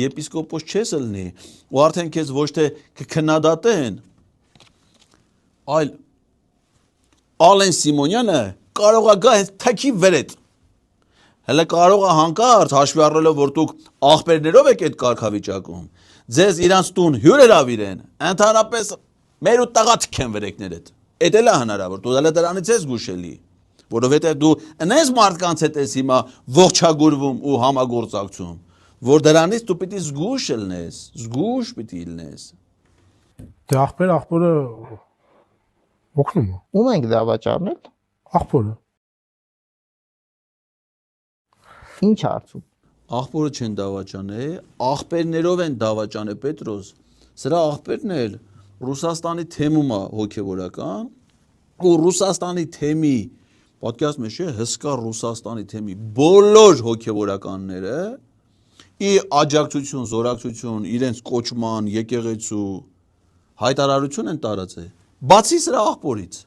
Եպիսկոպոս չես ելնի, ու արդեն քեզ ոչ թե կքննադատեն, այլ Ալեն Սիմոնյանը կարող է գա հենց թքի վրետ։ Հələ կարող է հանկարծ հաշվի առնելով, որ դուք աղբերներով եք այդ կարգավիճակում, ձեզ իրանց տուն հյուր հրավիրեն, ընդհանրապես մեր ու տղա թքեն վրեկներդ։ Էդ էլ է հնարավոր, դու հələ դրանից ես զգուշելի, որովհետև դու այնպես մարդկանց հետ ես հիմա ողջագուրվում ու համագործակցում, որ դրանից դու պիտի զգուշ ելնես, զգուշ պիտի ելնես։ Դե աղբորը օգնում է։ Ում ենք դավաճանել։ Աղբորը։ Ինչ արծում։ Աղբորը չեն դավաճանել, աղբերներով են դավաճանել Պետրոս։ Սրա աղբերն էլ Ռուսաստանի թեմում է հոգևորական, ու Ռուսաստանի թեմի, պատկերացնում ես, հսկա Ռուսաստանի թեմի բոլոր հոգևորականները ի աջակցություն, զորակցություն, իրենց կոչման, եկեղեցու հայտարարություն են տարածել։ Բացի սրա աղբորից